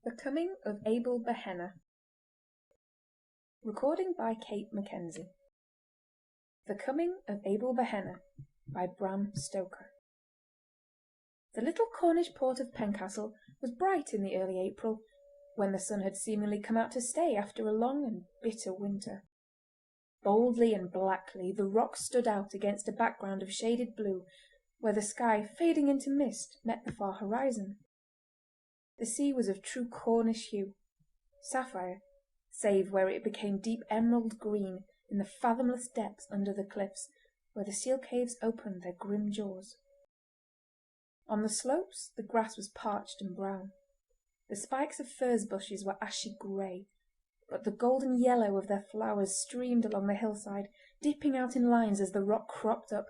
The Coming of Abel Behenna. Recording by Kate Mackenzie. The Coming of Abel Behenna by Bram Stoker. The little Cornish port of Pencastle was bright in the early April, when the sun had seemingly come out to stay after a long and bitter winter. Boldly and blackly the rocks stood out against a background of shaded blue, where the sky, fading into mist, met the far horizon. The sea was of true Cornish hue, sapphire, save where it became deep emerald green in the fathomless depths under the cliffs, where the seal caves opened their grim jaws. On the slopes the grass was parched and brown. The spikes of furze bushes were ashy grey, but the golden yellow of their flowers streamed along the hillside, dipping out in lines as the rock cropped up,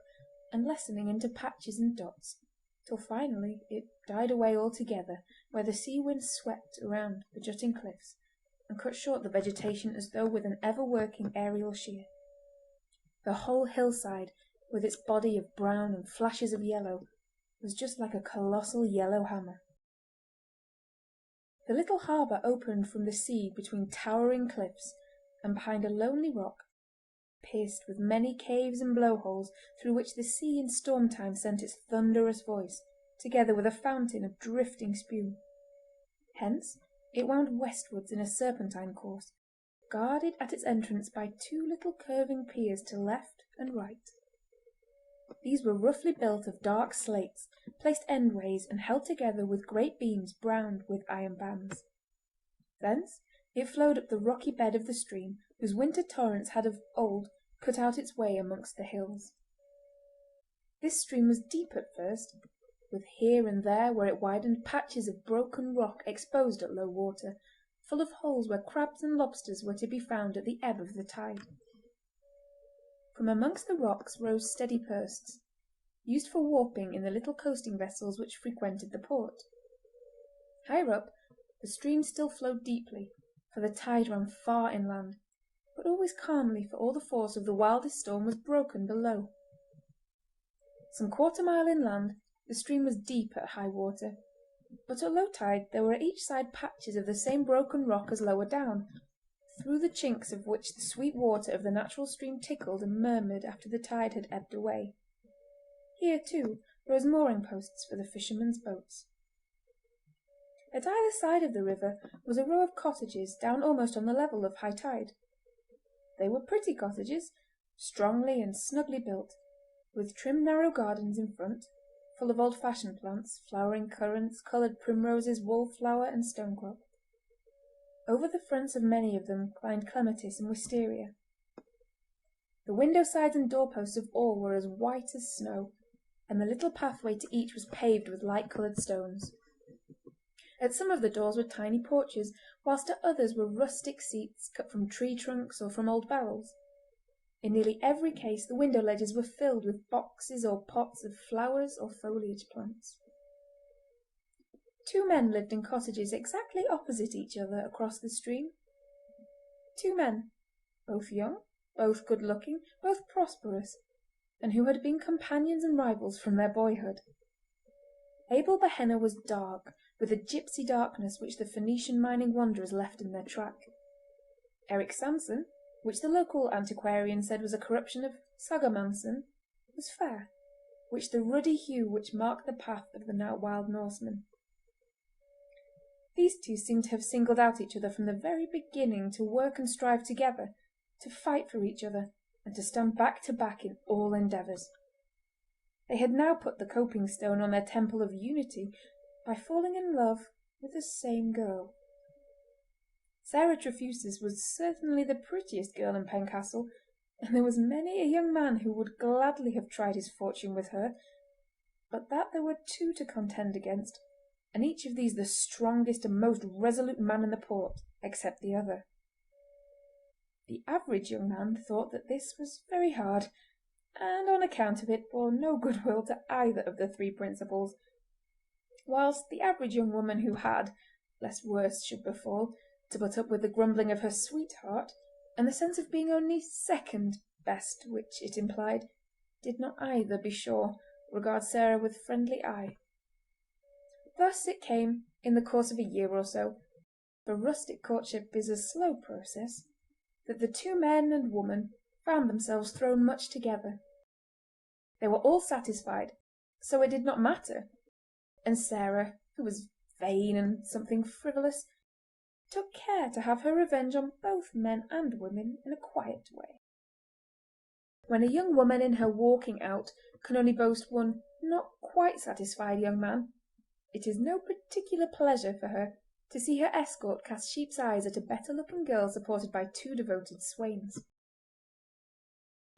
and lessening into patches and dots, till finally it died away altogether where the sea wind swept around the jutting cliffs and cut short the vegetation as though with an ever-working aerial shear. The whole hillside, with its body of brown and flashes of yellow, was just like a colossal yellow hammer. The little harbour opened from the sea between towering cliffs, and behind a lonely rock, pierced with many caves and blowholes through which the sea in storm time sent its thunderous voice, together with a fountain of drifting spume. Hence it wound westwards in a serpentine course, guarded at its entrance by two little curving piers to left and right. These were roughly built of dark slates, placed endways and held together with great beams browned with iron bands. Thence it flowed up the rocky bed of the stream, whose winter torrents had of old cut out its way amongst the hills. This stream was deep at first, with here and there where it widened patches of broken rock exposed at low water, full of holes where crabs and lobsters were to be found at the ebb of the tide. From amongst the rocks rose steady posts, used for warping in the little coasting vessels which frequented the port. Higher up, the stream still flowed deeply, for the tide ran far inland, but always calmly, for all the force of the wildest storm was broken below. Some quarter-mile inland the stream was deep at high water, but at low tide there were at each side patches of the same broken rock as lower down, through the chinks of which the sweet water of the natural stream trickled and murmured after the tide had ebbed away. Here, too, rose mooring posts for the fishermen's boats. At either side of the river was a row of cottages down almost on the level of high tide. They were pretty cottages, strongly and snugly built, with trim narrow gardens in front, full of old-fashioned plants, flowering currants, coloured primroses, wallflower and stonecrop. Over the fronts of many of them climbed clematis and wisteria. The window-sides and doorposts of all were as white as snow, and the little pathway to each was paved with light-coloured stones. At some of the doors were tiny porches, whilst at others were rustic seats cut from tree trunks or from old barrels. In nearly every case the window ledges were filled with boxes or pots of flowers or foliage plants. Two men lived in cottages exactly opposite each other across the stream. Two men, both young, both good-looking, both prosperous, and who had been companions and rivals from their boyhood. Abel Behenna was dark, with the gypsy darkness which the Phoenician mining wanderers left in their track. Eric Sanson, which the local antiquarian said was a corruption of Sagamanson, was fair, which the ruddy hue which marked the path of the now wild Norseman. These two seemed to have singled out each other from the very beginning to work and strive together, to fight for each other, and to stand back to back in all endeavours. They had now put the coping stone on their temple of unity by falling in love with the same girl. Sarah Trefusis was certainly the prettiest girl in Pencastle, and there was many a young man who would gladly have tried his fortune with her, but that there were two to contend against, and each of these the strongest and most resolute man in the port, except the other. The average young man thought that this was very hard, and on account of it bore no goodwill to either of the three principals, whilst the average young woman who had, lest worse should befall, to put up with the grumbling of her sweetheart, and the sense of being only second best which it implied, did not either, be sure, regard Sarah with friendly eye. Thus it came, in the course of a year or so, but rustic courtship is a slow process, that the two men and woman found themselves thrown much together. They were all satisfied, so it did not matter, and Sarah, who was vain and something frivolous, took care to have her revenge on both men and women in a quiet way. When a young woman in her walking out can only boast one not quite satisfied young man, it is no particular pleasure for her to see her escort cast sheep's eyes at a better-looking girl supported by two devoted swains.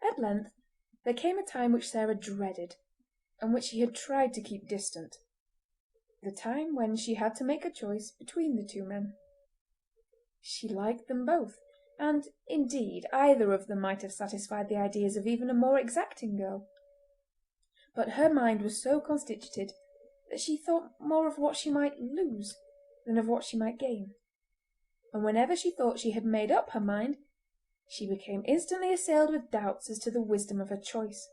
At length there came a time which Sarah dreaded, and which she had tried to keep distant. The time when she had to make a choice between the two men. She liked them both, and, indeed, either of them might have satisfied the ideas of even a more exacting girl. But her mind was so constituted that she thought more of what she might lose than of what she might gain, and whenever she thought she had made up her mind, she became instantly assailed with doubts as to the wisdom of her choice.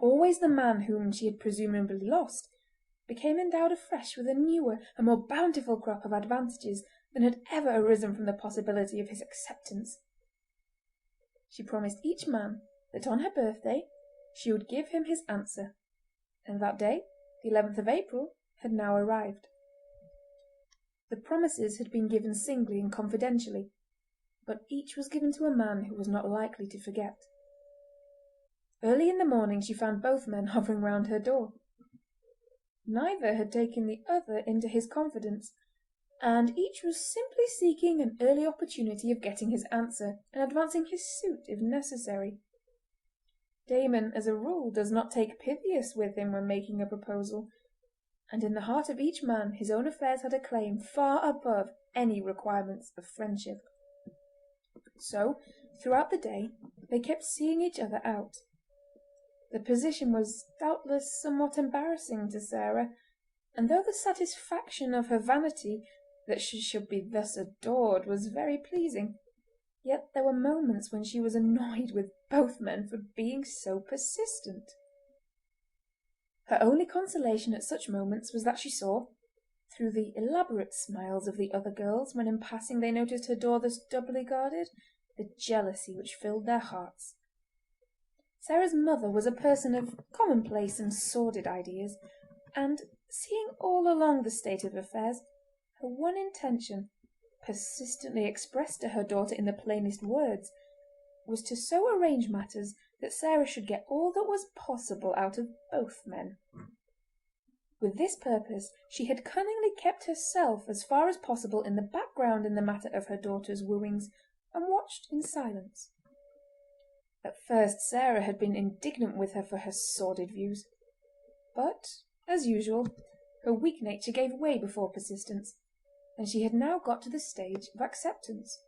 Always the man whom she had presumably lost became endowed afresh with a newer and more bountiful crop of advantages than had ever arisen from the possibility of his acceptance. She promised each man that on her birthday she would give him his answer, and that day, the 11th of April, had now arrived. The promises had been given singly and confidentially, but each was given to a man who was not likely to forget. Early in the morning she found both men hovering round her door. Neither had taken the other into his confidence, and each was simply seeking an early opportunity of getting his answer and advancing his suit if necessary. Damon, as a rule, does not take Pythias with him when making a proposal, and in the heart of each man his own affairs had a claim far above any requirements of friendship. So, throughout the day, they kept seeing each other out. The position was doubtless somewhat embarrassing to Sarah, and though the satisfaction of her vanity that she should be thus adored was very pleasing, yet there were moments when she was annoyed with both men for being so persistent. Her only consolation at such moments was that she saw, through the elaborate smiles of the other girls when in passing they noticed her door thus doubly guarded, the jealousy which filled their hearts. Sarah's mother was a person of commonplace and sordid ideas, and, seeing all along the state of affairs, her one intention, persistently expressed to her daughter in the plainest words, was to so arrange matters that Sarah should get all that was possible out of both men. With this purpose she had cunningly kept herself as far as possible in the background in the matter of her daughter's wooings, and watched in silence. At first Sarah had been indignant with her for her sordid views, but, as usual, her weak nature gave way before persistence, and she had now got to the stage of acceptance.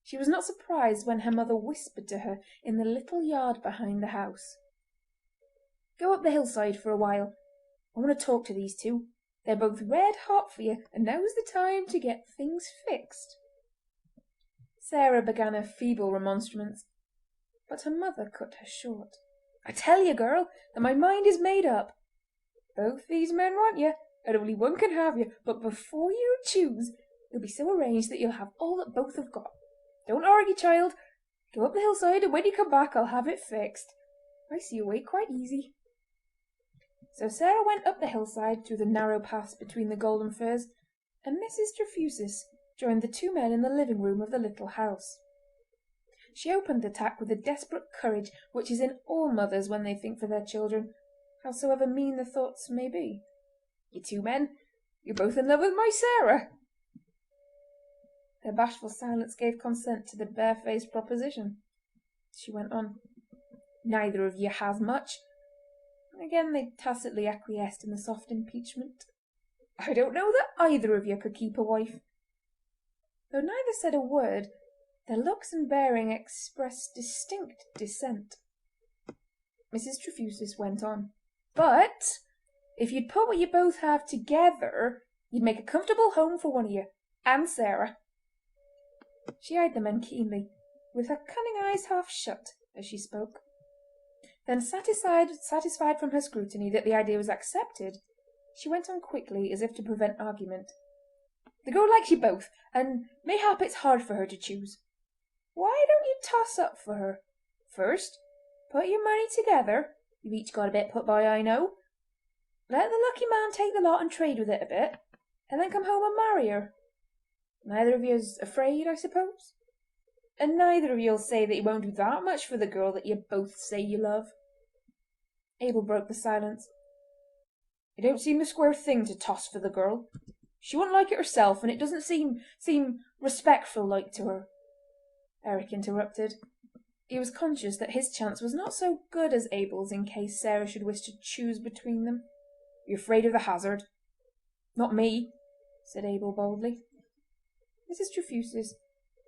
She was not surprised when her mother whispered to her in the little yard behind the house. "Go up the hillside for a while. I want to talk to these two. They're both red hot for you, and now's the time to get things fixed." Sarah began a feeble remonstrance, but her mother cut her short. "I tell you, girl, that my mind is made up. Both these men want you, and only one can have you, but before you choose, it'll be so arranged that you'll have all that both have got. Don't argue, child. Go up the hillside, and when you come back I'll have it fixed. I see your way quite easy." So Sarah went up the hillside through the narrow paths between the golden firs, and Mrs. Trefusis joined the two men in the living room of the little house. She opened the attack with the desperate courage which is in all mothers when they think for their children, howsoever mean the thoughts may be. "You two men, you're both in love with my Sarah." Their bashful silence gave consent to the barefaced proposition. She went on. "Neither of you has much." Again they tacitly acquiesced in the soft impeachment. "I don't know that either of you could keep a wife." Though neither said a word, their looks and bearing expressed distinct dissent. Mrs. Trefusis went on. "But if you'd put what you both have together, you'd make a comfortable home for one of you, and Sarah." She eyed the men keenly, with her cunning eyes half shut, as she spoke. Then, satisfied from her scrutiny that the idea was accepted, she went on quickly, as if to prevent argument. The girl likes you both, and mayhap it's hard for her to choose. Why don't you toss up for her? First, put your money together. You've each got a bit put by, I know. Let the lucky man take the lot and trade with it a bit, and then come home and marry her. Neither of you's afraid, I suppose? And neither of you'll say that you won't do that much for the girl that you both say you love." Abel broke the silence. "It don't seem the square thing to toss for the girl. She wouldn't like it herself, and it doesn't seem respectful like to her." Eric interrupted. He was conscious that his chance was not so good as Abel's in case Sarah should wish to choose between them. "You're afraid of the hazard?" "Not me," said Abel boldly. Mrs. Trefusis,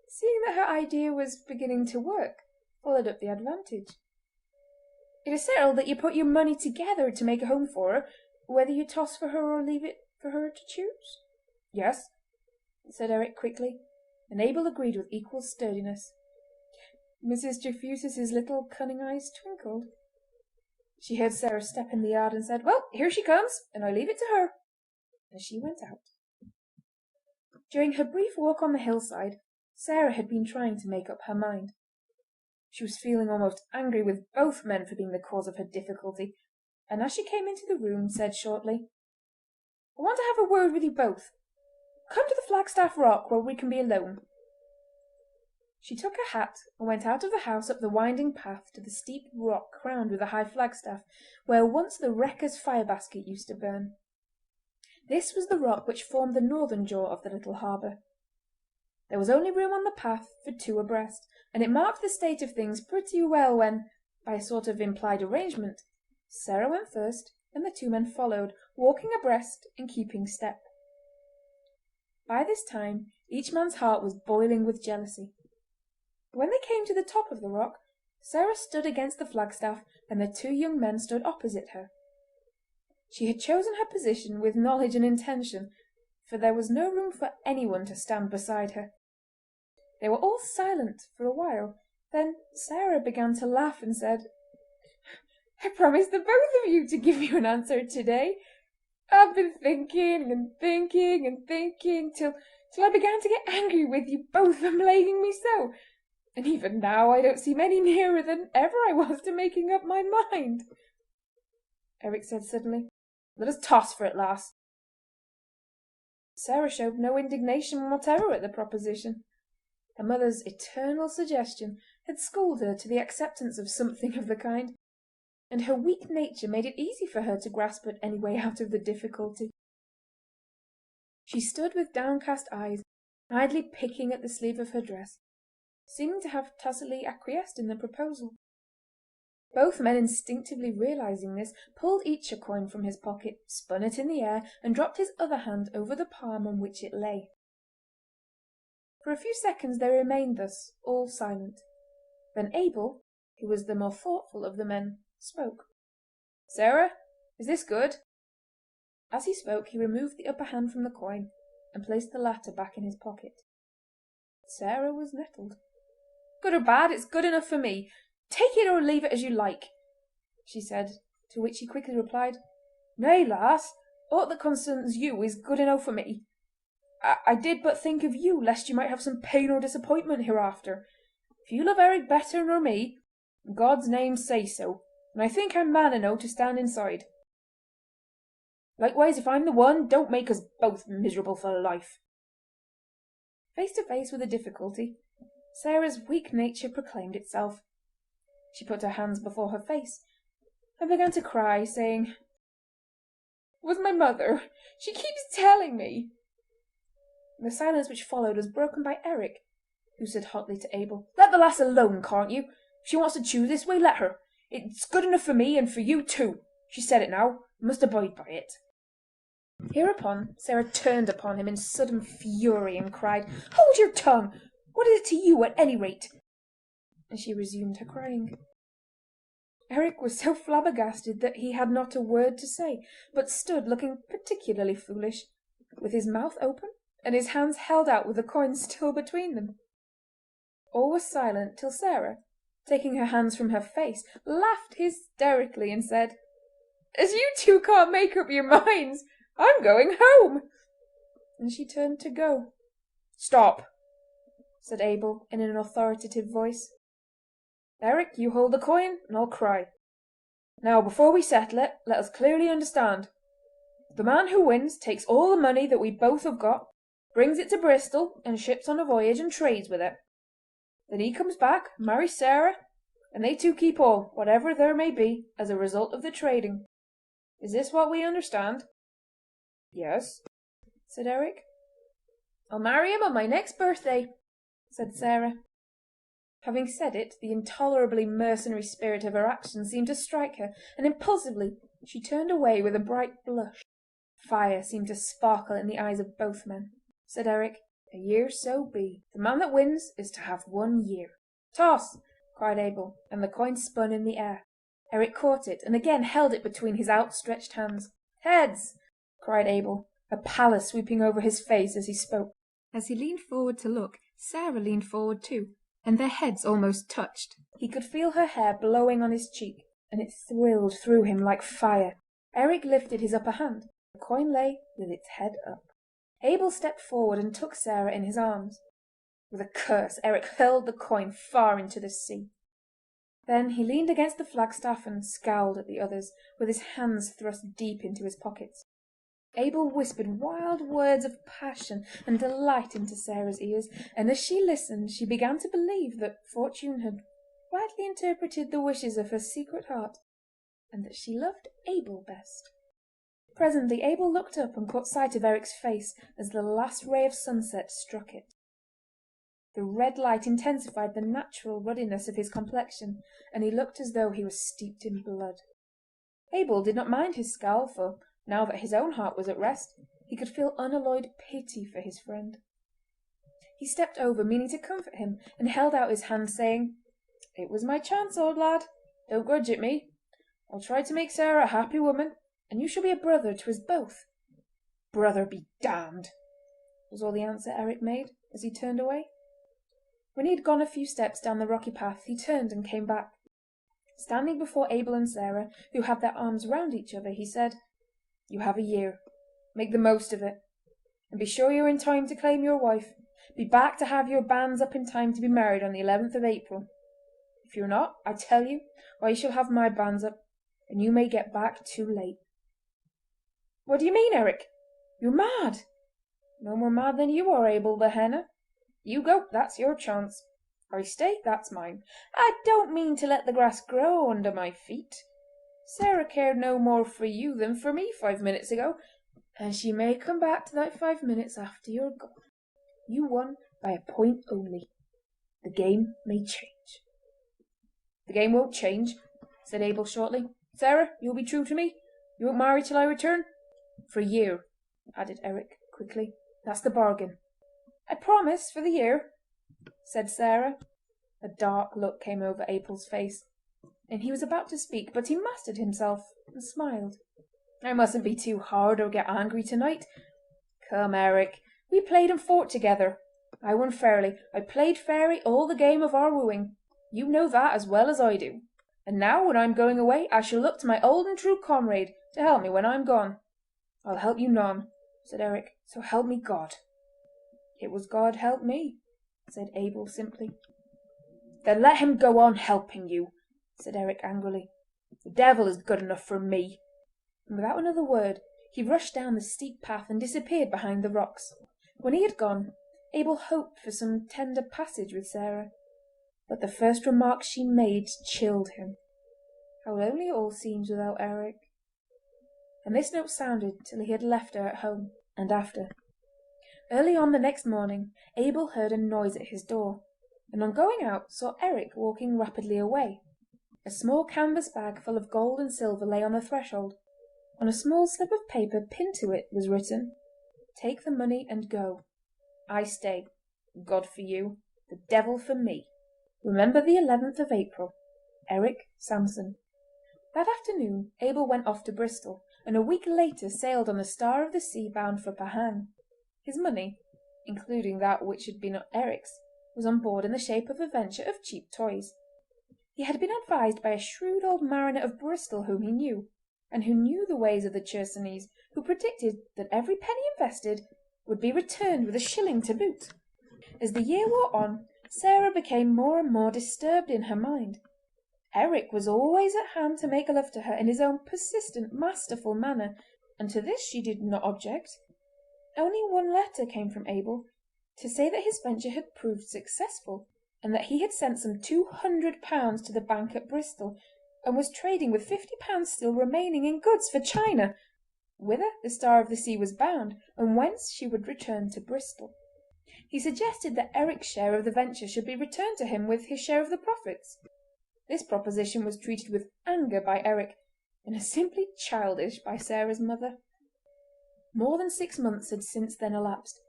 seeing that her idea was beginning to work, followed up the advantage. "It is settled that you put your money together to make a home for her, whether you toss for her or leave it for her to choose?" "Yes," said Eric quickly, and Abel agreed with equal sturdiness. Mrs. Trefusis's little cunning eyes twinkled. She heard Sarah step in the yard and said, "Well, here she comes, and I leave it to her," as she went out. During her brief walk on the hillside, Sarah had been trying to make up her mind. She was feeling almost angry with both men for being the cause of her difficulty, and as she came into the room said shortly, "I want to have a word with you both. Come to the Flagstaff Rock where we can be alone." She took her hat and went out of the house up the winding path to the steep rock crowned with a high flagstaff, where once the wrecker's fire basket used to burn. This was the rock which formed the northern jaw of the little harbour. There was only room on the path for two abreast, and it marked the state of things pretty well when, by a sort of implied arrangement, Sarah went first and the two men followed, walking abreast and keeping step. By this time each man's heart was boiling with jealousy. When they came to the top of the rock, Sarah stood against the flagstaff and the two young men stood opposite her. She had chosen her position with knowledge and intention, for there was no room for anyone to stand beside her. They were all silent for a while. Then Sarah began to laugh and said, "I promised the both of you to give you an answer today. I've been thinking and thinking and thinking till I began to get angry with you both for plaguing me so, and even now I don't seem any nearer than ever I was to making up my mind." Eric said suddenly, "Let us toss for it, lass." Sarah showed no indignation whatever at the proposition. Her mother's eternal suggestion had schooled her to the acceptance of something of the kind, and her weak nature made it easy for her to grasp at any way out of the difficulty. She stood with downcast eyes, idly picking at the sleeve of her dress, seeming to have tacitly acquiesced in the proposal. Both men, instinctively realizing this, pulled each a coin from his pocket, spun it in the air, and dropped his other hand over the palm on which it lay. For a few seconds they remained thus, all silent. Then Abel, who was the more thoughtful of the men, spoke. "Sarah, is this good?" As he spoke he removed the upper hand from the coin and placed the latter back in his pocket. Sarah was nettled. "Good or bad, it's good enough for me. Take it or leave it as you like," she said, to which he quickly replied, "Nay, lass, aught that concerns you is good enough for me. I did but think of you lest you might have some pain or disappointment hereafter. If you love Eric better nor me, in God's name say so, and I think I'm man enow to stand inside. Likewise, if I'm the one, don't make us both miserable for life." Face to face with a difficulty, Sarah's weak nature proclaimed itself. She put her hands before her face and began to cry, saying, "It was my mother. She keeps telling me—" The silence which followed was broken by Eric, who said hotly to Abel, "Let the lass alone, can't you? If she wants to choose this way, let her. It's good enough for me and for you too. She said it now. I must abide by it." Hereupon Sarah turned upon him in sudden fury and cried, "Hold your tongue! What is it to you, at any rate?" And she resumed her crying. Eric was so flabbergasted that he had not a word to say, but stood looking particularly foolish, with his mouth open and his hands held out with the coins still between them. All was silent till Sarah, taking her hands from her face, laughed hysterically and said, "As you two can't make up your minds, I'm going home." and she turned to go. "Stop!" said Abel in an authoritative voice. "Eric, you hold the coin and I'll cry. Now, before we settle it, let us clearly understand. The man who wins takes all the money that we both have got, brings it to Bristol and ships on a voyage and trades with it. Then he comes back, marries Sarah, and they two keep all, whatever there may be, as a result of the trading. Is this what we understand?" "Yes," said Eric. "I'll marry him on my next birthday," said Sarah. Having said it, the intolerably mercenary spirit of her action seemed to strike her, and impulsively she turned away with a bright blush. Fire seemed to sparkle in the eyes of both men. Said Eric, "A year so be. The man that wins is to have 1 year." "Toss!" cried Abel, and the coin spun in the air. Eric caught it and again held it between his outstretched hands. "Heads!" cried Abel, a pallor sweeping over his face as he spoke. As he leaned forward to look, Sarah leaned forward too, and their heads almost touched. He could feel her hair blowing on his cheek, and it thrilled through him like fire. Eric lifted his upper hand. The coin lay with its head up. Abel stepped forward and took Sarah in his arms. With a curse, Eric hurled the coin far into the sea. Then he leaned against the flagstaff and scowled at the others, with his hands thrust deep into his pockets. Abel whispered wild words of passion and delight into Sarah's ears, and as she listened she began to believe that Fortune had rightly interpreted the wishes of her secret heart, and that she loved Abel best. Presently Abel looked up and caught sight of Eric's face as the last ray of sunset struck it. The red light intensified the natural ruddiness of his complexion, and he looked as though he was steeped in blood. Abel did not mind his scowl, for now that his own heart was at rest, he could feel unalloyed pity for his friend. He stepped over, meaning to comfort him, and held out his hand, saying, "It was my chance, old lad. Don't grudge it me. I'll try to make Sarah a happy woman, and you shall be a brother to us both." "Brother be damned!" was all the answer Eric made, as he turned away. When he had gone a few steps down the rocky path, he turned and came back. Standing before Abel and Sarah, who had their arms round each other, he said, "You have a year. Make the most of it. And be sure you're in time to claim your wife. Be back to have your banns up in time to be married on the 11th of April. If you're not, I tell you, I shall have my banns up, and you may get back too late." "What do you mean, Eric? You're mad!" "No more mad than you are, Abel Behenna. You go, that's your chance. I stay, that's mine. I don't mean to let the grass grow under my feet. Sarah cared no more for you than for me 5 minutes ago, and she may come back to that 5 minutes after you're gone. You won by a point only. The game may change." "The game won't change," said Abel shortly. "Sarah, you'll be true to me? You won't marry till I return?" "For a year," added Eric quickly. "That's the bargain." "I promise for the year," said Sarah. A dark look came over Abel's face, and he was about to speak, but he mastered himself and smiled. "I mustn't be too hard or get angry tonight. Come, Eric, we played and fought together. I won fairly. I played fairly all the game of our wooing. You know that as well as I do. And now, when I'm going away, I shall look to my old and true comrade to help me when I'm gone." "I'll help you none," said Eric. "So help me God." "It was God helped me," said Abel simply. "Then let him go on helping you," said Eric angrily. "The devil is good enough for me." And without another word he rushed down the steep path and disappeared behind the rocks. When he had gone, Abel hoped for some tender passage with Sarah, but the first remark she made chilled him. How lonely it all seems without Eric. And this note sounded till he had left her at home, and after. Early on the next morning Abel heard a noise at his door, and on going out saw Eric walking rapidly away. A small canvas bag full of gold and silver lay on the threshold. On a small slip of paper pinned to it was written, "Take the money and go. I stay. God for you. The devil for me. Remember the 11th of April. Eric Sanson." That afternoon Abel went off to Bristol, and a week later sailed on the Star of the Sea bound for Behenna. His money, including that which had been Eric's, was on board in the shape of a venture of cheap toys. He had been advised by a shrewd old mariner of Bristol whom he knew, and who knew the ways of the Chersonese, who predicted that every penny invested would be returned with a shilling to boot. As the year wore on, Sarah became more and more disturbed in her mind. Eric was always at hand to make love to her in his own persistent, masterful manner, and to this she did not object. Only one letter came from Abel, to say that his venture had proved successful, and that he had sent some £200 to the bank at Bristol, and was trading with £50 still remaining in goods for China, whither the Star of the Sea was bound, and whence she would return to Bristol. He suggested that Eric's share of the venture should be returned to him with his share of the profits. This proposition was treated with anger by Eric, and as simply childish by Sarah's mother. More than 6 months had since then elapsed,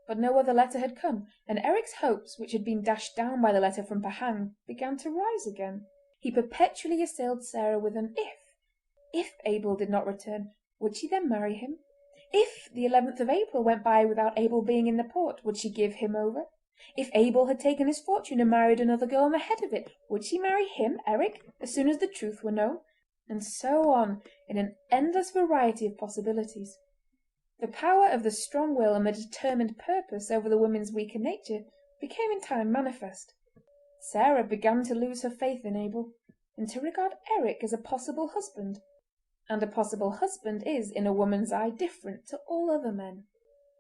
but no other letter had come, and Eric's hopes, which had been dashed down by the letter from Behenna, began to rise again. He perpetually assailed Sarah with an if. If Abel did not return, would she then marry him? If the 11th of April went by without Abel being in the port, would she give him over? If Abel had taken his fortune and married another girl on the head of it, would she marry him, Eric, as soon as the truth were known? And so on, in an endless variety of possibilities. The power of the strong will and the determined purpose over the woman's weaker nature became in time manifest. Sarah began to lose her faith in Abel, and to regard Eric as a possible husband. And a possible husband is, in a woman's eye, different to all other men.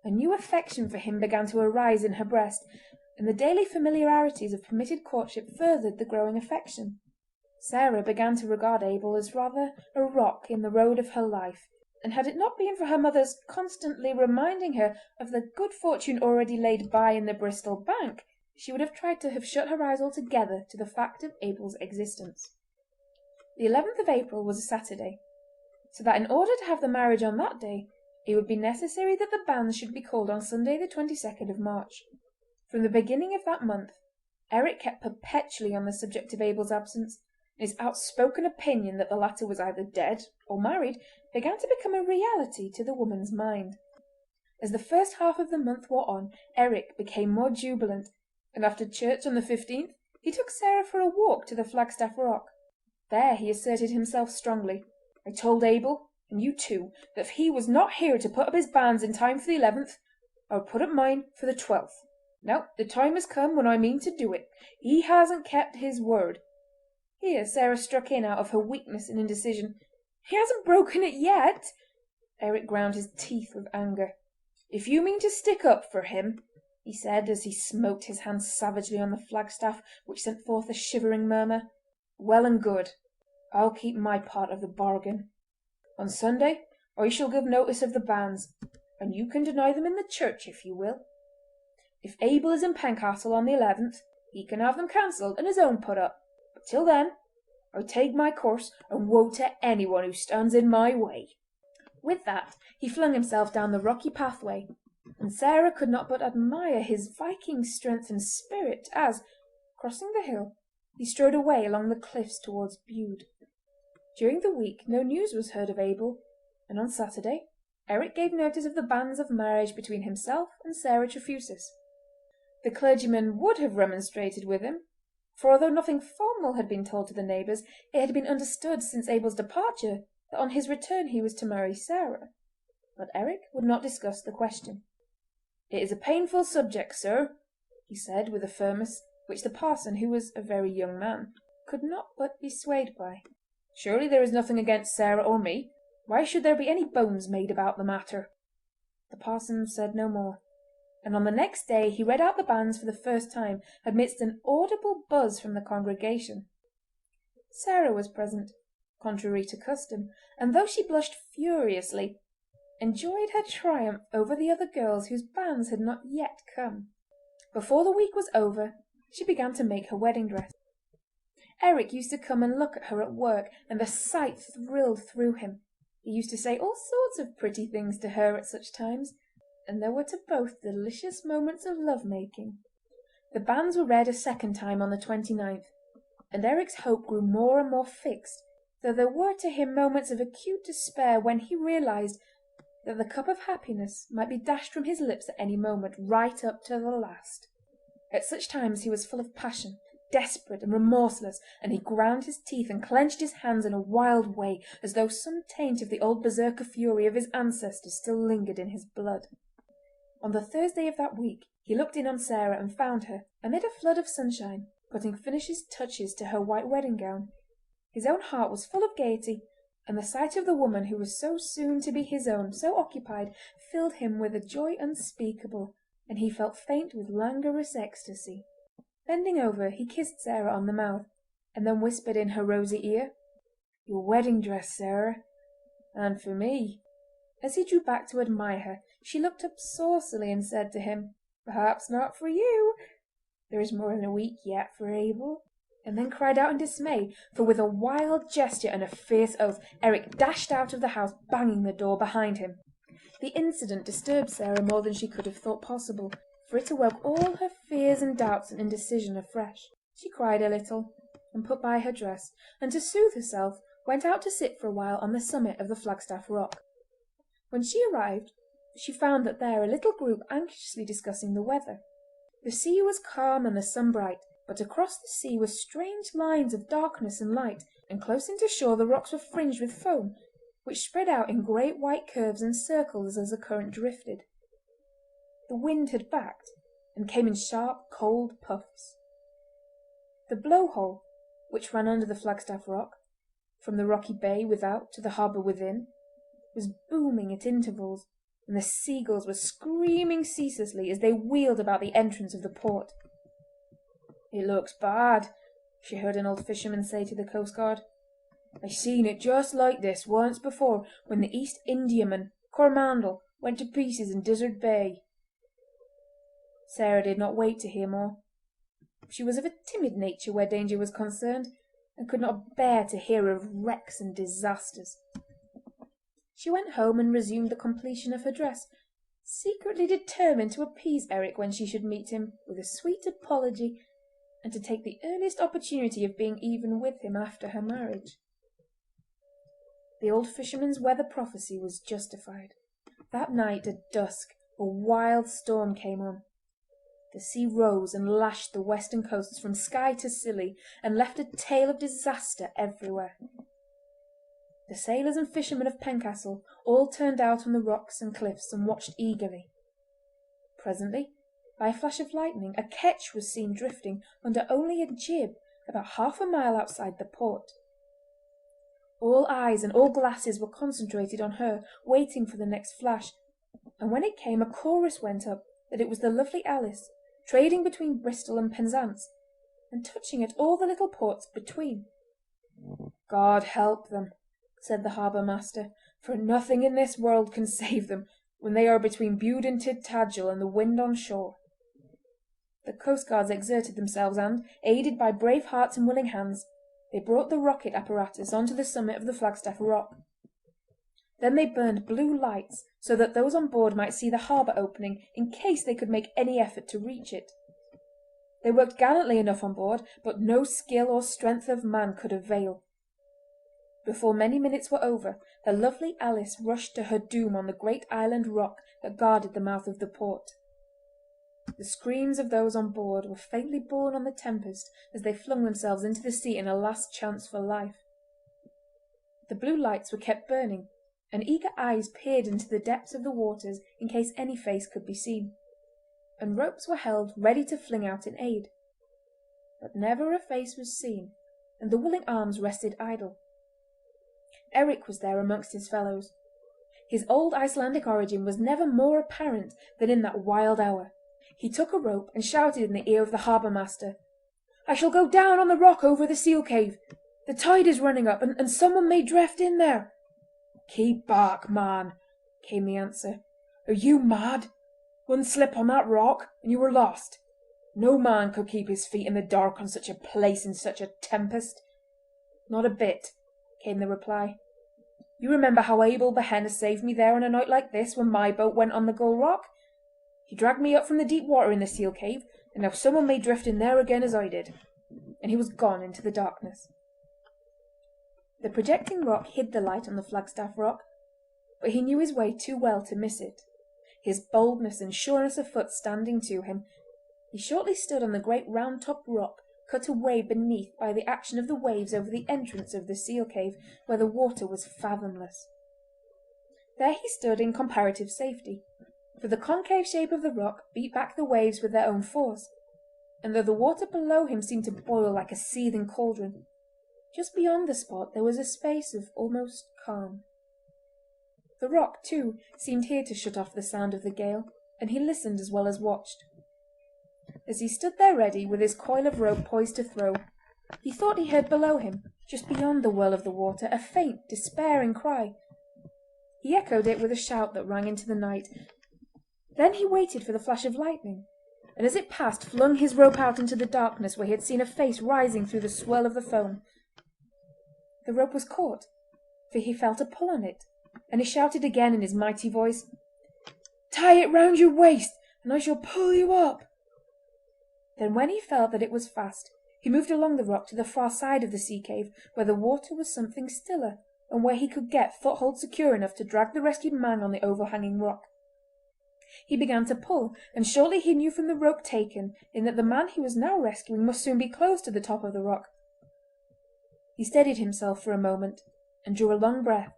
A new affection for him began to arise in her breast, and the daily familiarities of permitted courtship furthered the growing affection. Sarah began to regard Abel as rather a rock in the road of her life, and had it not been for her mother's constantly reminding her of the good fortune already laid by in the Bristol bank, she would have tried to have shut her eyes altogether to the fact of Abel's existence. The 11th of April was a Saturday, so that in order to have the marriage on that day, it would be necessary that the banns should be called on Sunday the 22nd of March. From the beginning of that month, Eric kept perpetually on the subject of Abel's absence, and his outspoken opinion that the latter was either dead or married began to become a reality to the woman's mind. As the first half of the month wore on, Eric became more jubilant, and after church on the 15th he took Sarah for a walk to the Flagstaff Rock. There he asserted himself strongly. "I told Abel, and you too, that if he was not here to put up his banns in time for the 11th, I would put up mine for the 12th. Now the time has come when I mean to do it. He hasn't kept his word." Here Sarah struck in out of her weakness and indecision. "He hasn't broken it yet!" Eric ground his teeth with anger. "If you mean to stick up for him," he said, as he smote his hand savagely on the flagstaff, which sent forth a shivering murmur, "well and good. I'll keep my part of the bargain. On Sunday I shall give notice of the banns, and you can deny them in the church if you will. If Abel is in Pencastle on the 11th, he can have them cancelled and his own put up. But till then, I take my course, and woe to anyone who stands in my way." With that he flung himself down the rocky pathway, and Sarah could not but admire his Viking strength and spirit as, crossing the hill, he strode away along the cliffs towards Bude. During the week no news was heard of Abel, and on Saturday Eric gave notice of the banns of marriage between himself and Sarah Trefusis. The clergyman would have remonstrated with him, for although nothing formal had been told to the neighbours, it had been understood since Abel's departure that on his return he was to marry Sarah. But Eric would not discuss the question. "It is a painful subject, sir," he said with a firmness which the parson, who was a very young man, could not but be swayed by. "Surely there is nothing against Sarah or me. Why should there be any bones made about the matter?" The parson said no more, and on the next day he read out the banns for the first time amidst an audible buzz from the congregation. Sarah was present, contrary to custom, and though she blushed furiously, enjoyed her triumph over the other girls whose banns had not yet come. Before the week was over she began to make her wedding dress. Eric used to come and look at her at work, and the sight thrilled through him. He used to say all sorts of pretty things to her at such times, and there were to both delicious moments of love-making. The banns were read a second time on the 29th, and Eric's hope grew more and more fixed, though there were to him moments of acute despair when he realised that the cup of happiness might be dashed from his lips at any moment, right up to the last. At such times he was full of passion, desperate and remorseless, and he ground his teeth and clenched his hands in a wild way, as though some taint of the old berserker fury of his ancestors still lingered in his blood. On the Thursday of that week he looked in on Sarah and found her, amid a flood of sunshine, putting finishing touches to her white wedding gown. His own heart was full of gaiety, and the sight of the woman who was so soon to be his own, so occupied, filled him with a joy unspeakable, and he felt faint with languorous ecstasy. Bending over, he kissed Sarah on the mouth, and then whispered in her rosy ear, "Your wedding dress, Sarah, and for me." As he drew back to admire her, she looked up saucily and said to him, "Perhaps not for you. There is more than a week yet for Abel," and then cried out in dismay, for with a wild gesture and a fierce oath Eric dashed out of the house, banging the door behind him. The incident disturbed Sarah more than she could have thought possible, for it awoke all her fears and doubts and indecision afresh. She cried a little, and put by her dress, and to soothe herself went out to sit for a while on the summit of the Flagstaff Rock. When she arrived, she found that there a little group anxiously discussing the weather. The sea was calm and the sun bright, but across the sea were strange lines of darkness and light, and close into shore the rocks were fringed with foam, which spread out in great white curves and circles as the current drifted. The wind had backed, and came in sharp, cold puffs. The blow-hole, which ran under the Flagstaff Rock, from the rocky bay without to the harbour within, was booming at intervals, and the seagulls were screaming ceaselessly as they wheeled about the entrance of the port. "It looks bad," she heard an old fisherman say to the coastguard. "I seen it just like this once before when the East Indiaman Coromandel went to pieces in Dizzard Bay." Sarah did not wait to hear more. She was of a timid nature where danger was concerned, and could not bear to hear of wrecks and disasters. She went home and resumed the completion of her dress, secretly determined to appease Eric when she should meet him with a sweet apology, and to take the earliest opportunity of being even with him after her marriage. The old fisherman's weather prophecy was justified. That night at dusk a wild storm came on. The sea rose and lashed the western coasts from Skye to Scilly, and left a tale of disaster everywhere. The sailors and fishermen of Pencastle all turned out on the rocks and cliffs and watched eagerly. Presently, by a flash of lightning, a ketch was seen drifting under only a jib about half a mile outside the port. All eyes and all glasses were concentrated on her, waiting for the next flash, and when it came a chorus went up that it was the lovely Alice, trading between Bristol and Penzance, and touching at all the little ports between. "God help them," said the harbour master, "for nothing in this world can save them when they are between Bude and Tintagel and the wind on shore." The coastguards exerted themselves and, aided by brave hearts and willing hands, they brought the rocket apparatus on to the summit of the Flagstaff Rock. Then they burned blue lights so that those on board might see the harbour opening in case they could make any effort to reach it. They worked gallantly enough on board, but no skill or strength of man could avail. Before many minutes were over, the lovely Alice rushed to her doom on the great island rock that guarded the mouth of the port. The screams of those on board were faintly borne on the tempest as they flung themselves into the sea in a last chance for life. The blue lights were kept burning, and eager eyes peered into the depths of the waters in case any face could be seen, and ropes were held ready to fling out in aid. But never a face was seen, and the willing arms rested idle. Eric was there amongst his fellows. His old Icelandic origin was never more apparent than in that wild hour. He took a rope and shouted in the ear of the harbour master, "I shall go down on the rock over the seal cave. The tide is running up, and someone may drift in there." "Keep back, man," came the answer. "Are you mad? One slip on that rock and you were lost. No man could keep his feet in the dark on such a place in such a tempest." "Not a bit," came the reply. "You remember how Abel Behenna saved me there on a night like this when my boat went on the Gull Rock? He dragged me up from the deep water in the seal cave, and now someone may drift in there again as I did." And he was gone into the darkness. The projecting rock hid the light on the Flagstaff Rock, but he knew his way too well to miss it. His boldness and sureness of foot standing to him, he shortly stood on the great round-topped rock cut away beneath by the action of the waves over the entrance of the seal cave, where the water was fathomless. There he stood in comparative safety, for the concave shape of the rock beat back the waves with their own force, and though the water below him seemed to boil like a seething cauldron, just beyond the spot there was a space of almost calm. The rock, too, seemed here to shut off the sound of the gale, and he listened as well as watched. As he stood there ready, with his coil of rope poised to throw, he thought he heard below him, just beyond the whirl of the water, a faint, despairing cry. He echoed it with a shout that rang into the night. Then he waited for the flash of lightning, and as it passed flung his rope out into the darkness where he had seen a face rising through the swirl of the foam. The rope was caught, for he felt a pull on it, and he shouted again in his mighty voice, "Tie it round your waist, and I shall pull you up." Then when he felt that it was fast, he moved along the rock to the far side of the sea cave, where the water was something stiller, and where he could get foothold secure enough to drag the rescued man on the overhanging rock. He began to pull, and shortly he knew from the rope taken in that the man he was now rescuing must soon be close to the top of the rock. He steadied himself for a moment, and drew a long breath,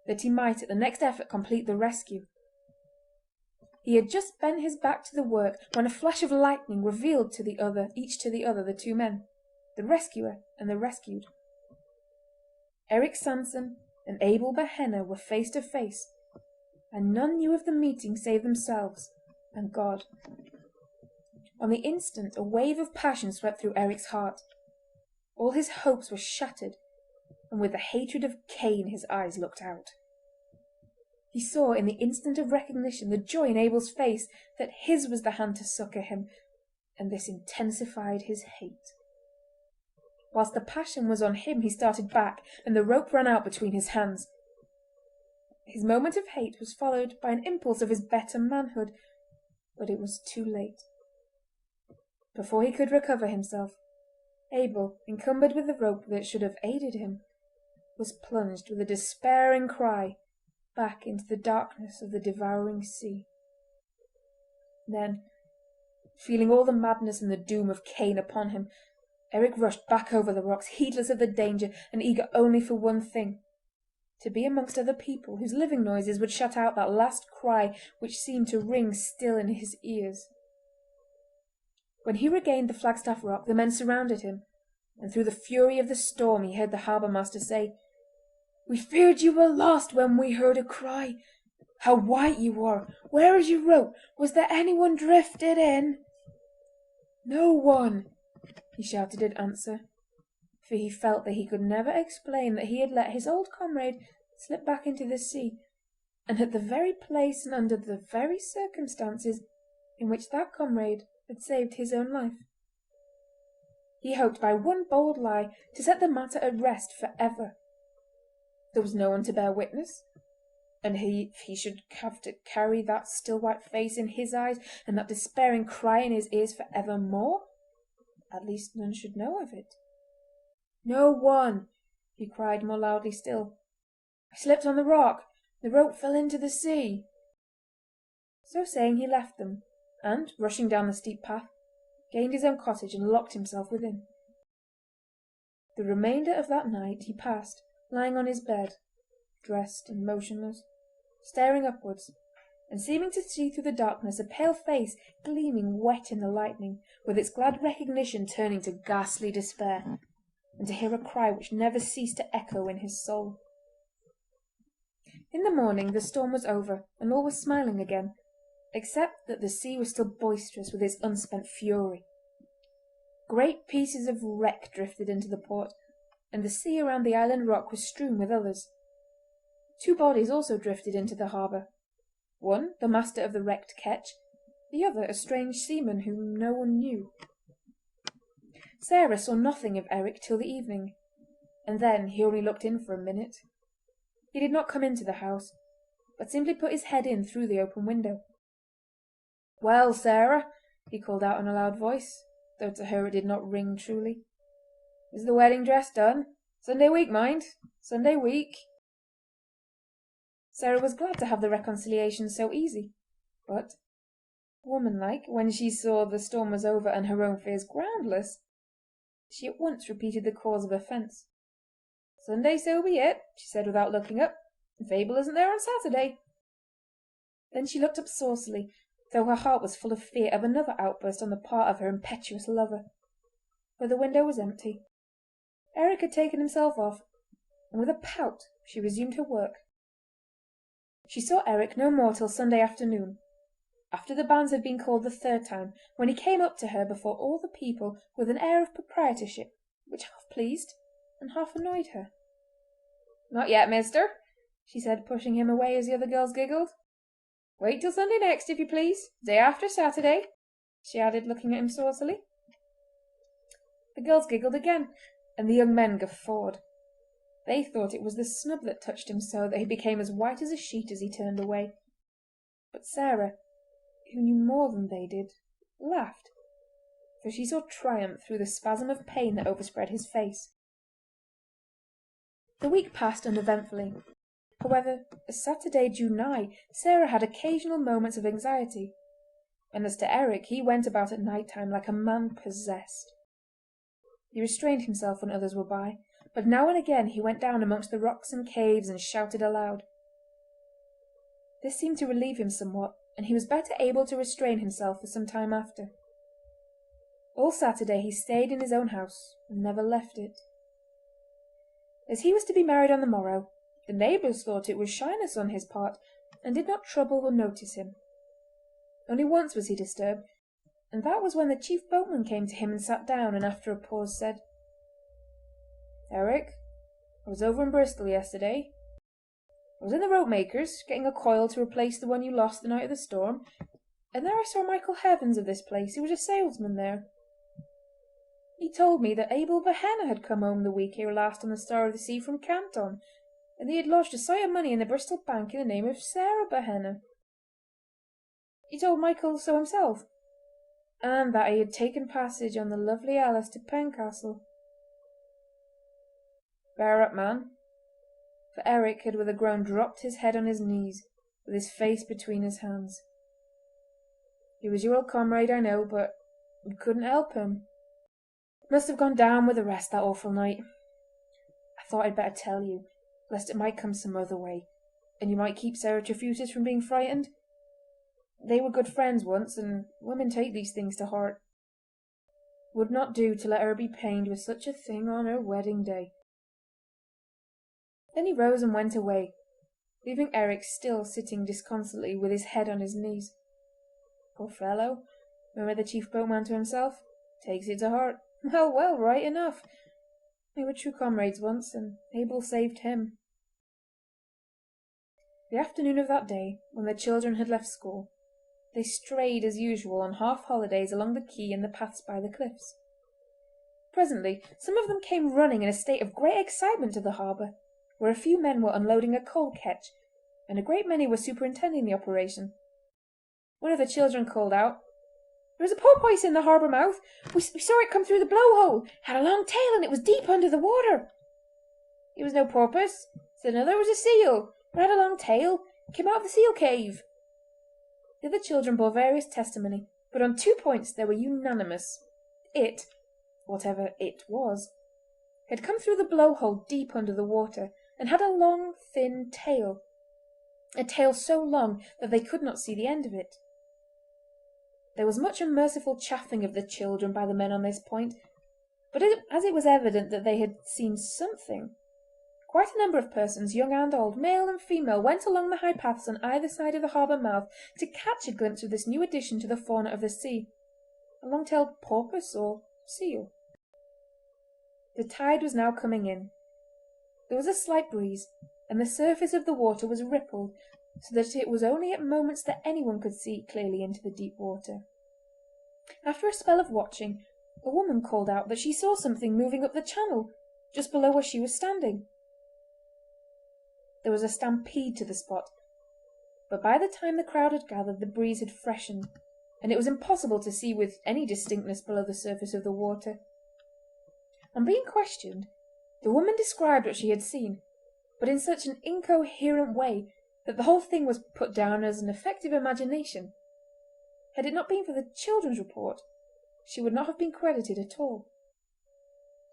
that he might at the next effort complete the rescue. He had just bent his back to the work when a flash of lightning revealed each to the other the two men, the rescuer and the rescued. Eric Sanson and Abel Behenna were face to face, and none knew of the meeting save themselves and God. On the instant a wave of passion swept through Eric's heart. All his hopes were shattered, and with the hatred of Cain his eyes looked out. He saw in the instant of recognition the joy in Abel's face that his was the hand to succour him, and this intensified his hate. Whilst the passion was on him he started back, and the rope ran out between his hands. His moment of hate was followed by an impulse of his better manhood, but it was too late. Before he could recover himself, Abel, encumbered with the rope that should have aided him, was plunged with a despairing cry back into the darkness of the devouring sea. Then, feeling all the madness and the doom of Cain upon him, Eric rushed back over the rocks, heedless of the danger and eager only for one thing, to be amongst other people whose living noises would shut out that last cry which seemed to ring still in his ears. When he regained the Flagstaff Rock the men surrounded him, and through the fury of the storm he heard the harbour master say, "We feared you were lost when we heard a cry. How white you are! Where is your rope? Was there anyone drifted in?" "No one," he shouted in answer, for he felt that he could never explain that he had let his old comrade slip back into the sea, and at the very place and under the very circumstances in which that comrade had saved his own life. He hoped by one bold lie to set the matter at rest for ever. There was no one to bear witness, and he should have to carry that still white face in his eyes and that despairing cry in his ears for evermore. At least none should know of it. "No one!" he cried more loudly still. "I slipped on the rock. The rope fell into the sea." So saying he left them, and, rushing down the steep path, gained his own cottage and locked himself within. The remainder of that night he passed, lying on his bed, dressed and motionless, staring upwards, and seeming to see through the darkness a pale face gleaming wet in the lightning, with its glad recognition turning to ghastly despair, and to hear a cry which never ceased to echo in his soul. In the morning the storm was over, and all was smiling again, except that the sea was still boisterous with its unspent fury. Great pieces of wreck drifted into the port, and the sea around the island rock was strewn with others. 2 bodies also drifted into the harbour. One, the master of the wrecked ketch, the other a strange seaman whom no one knew. Sarah saw nothing of Eric till the evening, and then he only looked in for a minute. He did not come into the house, but simply put his head in through the open window. "Well, Sarah," he called out in a loud voice, though to her it did not ring truly. "Is the wedding dress done? Sunday week, mind! Sunday week!" Sarah was glad to have the reconciliation so easy, but, womanlike, when she saw the storm was over and her own fears groundless, she at once repeated the cause of offence. "Sunday so be it," she said without looking up. "If Abel isn't there on Saturday." Then she looked up saucily, though her heart was full of fear of another outburst on the part of her impetuous lover. But the window was empty. Eric had taken himself off, and with a pout she resumed her work. She saw Eric no more till Sunday afternoon, after the banns had been called the third time, when he came up to her before all the people with an air of proprietorship which half pleased and half annoyed her. "Not yet, mister," she said, pushing him away as the other girls giggled. "Wait till Sunday next, if you please. Day after Saturday," she added, looking at him saucily. The girls giggled again, and the young men guffawed. They thought it was the snub that touched him so that he became as white as a sheet as he turned away. But Sarah, who knew more than they did, laughed, for she saw triumph through the spasm of pain that overspread his face. The week passed uneventfully. However, as Saturday drew nigh, Sarah had occasional moments of anxiety, and as to Eric, he went about at night time like a man possessed. He restrained himself when others were by, but now and again he went down amongst the rocks and caves and shouted aloud. This seemed to relieve him somewhat, and he was better able to restrain himself for some time after. All Saturday he stayed in his own house and never left it. As he was to be married on the morrow, the neighbours thought it was shyness on his part, and did not trouble or notice him. Only once was he disturbed, and that was when the chief boatman came to him and sat down, and after a pause said, "Eric, I was over in Bristol yesterday. I was in the rope-maker's, getting a coil to replace the one you lost the night of the storm, and there I saw Michael Heavens of this place, who was a salesman there. He told me that Abel Behenna had come home the week here last on the Star of the Sea from Canton, and that he had lodged a sight of money in the Bristol bank in the name of Sarah Behenna. He told Michael so himself, and that he had taken passage on the Lovely Alice to Pencastle. Bear up, man," for Eric had with a groan dropped his head on his knees, with his face between his hands. "He was your old comrade, I know, but we couldn't help him. Must have gone down with the rest that awful night. I thought I'd better tell you, lest it might come some other way, and you might keep Sarah Trefusis from being frightened. They were good friends once, and women take these things to heart. Would not do to let her be pained with such a thing on her wedding day." Then he rose and went away, leaving Eric still sitting disconsolately with his head on his knees. "Poor fellow," murmured the chief boatman to himself. "Takes it to heart. Well, well, right enough. They were true comrades once, and Abel saved him." The afternoon of that day, when the children had left school, they strayed as usual on half-holidays along the quay and the paths by the cliffs. Presently some of them came running in a state of great excitement to the harbour, where a few men were unloading a coal ketch, and a great many were superintending the operation. One of the children called out, "There is a porpoise in the harbour mouth! We saw it come through the blow-hole! Had a long tail, and it was deep under the water!" "It was no porpoise," said another. "It was a seal. It had a long tail. It came out of the seal cave." The other children bore various testimony, but on two points they were unanimous. It, whatever it was, had come through the blow-hole deep under the water, and had a long, thin tail, a tail so long that they could not see the end of it. There was much unmerciful chaffing of the children by the men on this point, but as it was evident that they had seen something, quite a number of persons, young and old, male and female, went along the high paths on either side of the harbour mouth to catch a glimpse of this new addition to the fauna of the sea, a long-tailed porpoise or seal. The tide was now coming in. There was a slight breeze, and the surface of the water was rippled, so that it was only at moments that anyone could see clearly into the deep water. After a spell of watching, a woman called out that she saw something moving up the channel, just below where she was standing. There was a stampede to the spot, but by the time the crowd had gathered the breeze had freshened, and it was impossible to see with any distinctness below the surface of the water. On being questioned, the woman described what she had seen, but in such an incoherent way that the whole thing was put down as an effective imagination. Had it not been for the children's report, she would not have been credited at all.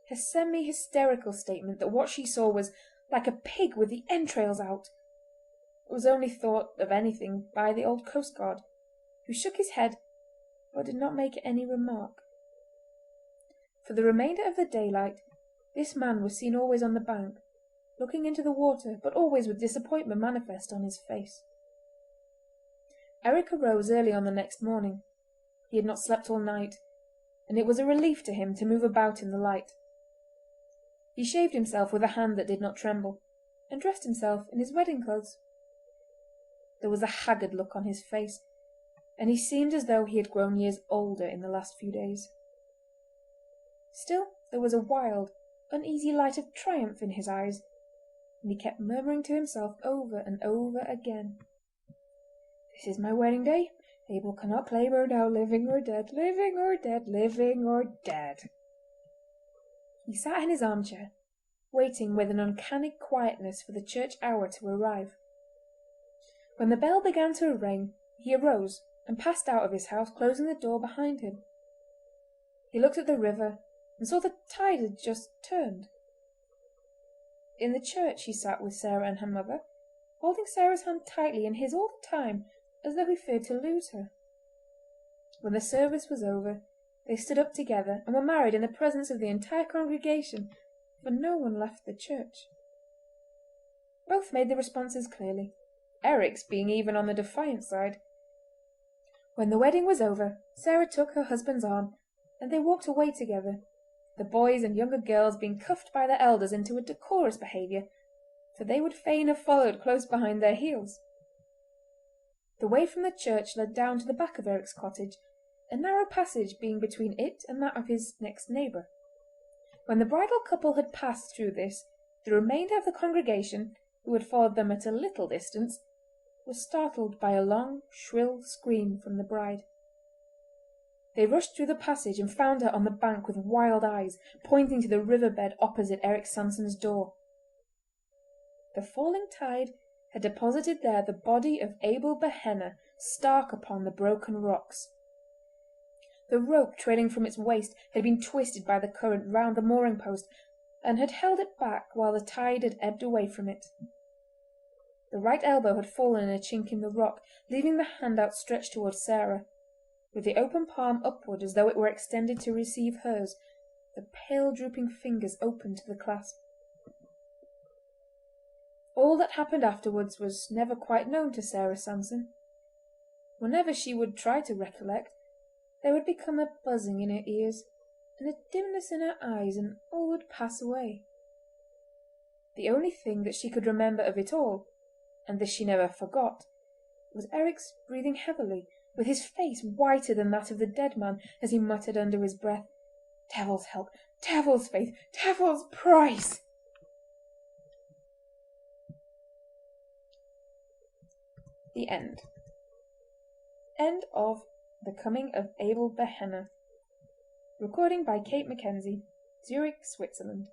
Her semi-hysterical statement that what she saw was "like a pig with the entrails out" was only thought of anything by the old coastguard, who shook his head but did not make any remark. For the remainder of the daylight this man was seen always on the bank, looking into the water, but always with disappointment manifest on his face. Eric arose early on the next morning. He had not slept all night, and it was a relief to him to move about in the light. He shaved himself with a hand that did not tremble, and dressed himself in his wedding clothes. There was a haggard look on his face, and he seemed as though he had grown years older in the last few days. Still there was a wild, uneasy light of triumph in his eyes, and he kept murmuring to himself over and over again, "This is my wedding day. Abel cannot claim her now, living or dead, living or dead, living or dead." He sat in his armchair, waiting with an uncanny quietness for the church hour to arrive. When the bell began to ring, he arose and passed out of his house, closing the door behind him. He looked at the river and saw the tide had just turned. In the church he sat with Sarah and her mother, holding Sarah's hand tightly in his all the time, as though he feared to lose her. When the service was over, they stood up together and were married in the presence of the entire congregation, for no one left the church. Both made the responses clearly, Eric's being even on the defiant side. When the wedding was over, Sarah took her husband's arm, and they walked away together, the boys and younger girls being cuffed by their elders into a decorous behaviour, for they would fain have followed close behind their heels. The way from the church led down to the back of Eric's cottage, a narrow passage being between it and that of his next neighbour. When the bridal couple had passed through this, the remainder of the congregation, who had followed them at a little distance, was startled by a long, shrill scream from the bride. They rushed through the passage and found her on the bank with wild eyes, pointing to the riverbed opposite Eric Sanson's door. The falling tide had deposited there the body of Abel Behenna, stark upon the broken rocks. The rope trailing from its waist had been twisted by the current round the mooring post, and had held it back while the tide had ebbed away from it. The right elbow had fallen in a chink in the rock, leaving the hand outstretched towards Sarah, with the open palm upward as though it were extended to receive hers, the pale drooping fingers open to the clasp. All that happened afterwards was never quite known to Sarah Sanson. Whenever she would try to recollect, there would become a buzzing in her ears and a dimness in her eyes, and all would pass away. The only thing that she could remember of it all, and this she never forgot, was Eric's breathing heavily, with his face whiter than that of the dead man, as he muttered under his breath, "Devil's help! Devil's faith! Devil's price!" The end. End of The Coming of Abel Behenna. Recording by Kate Mackenzie, Zurich, Switzerland.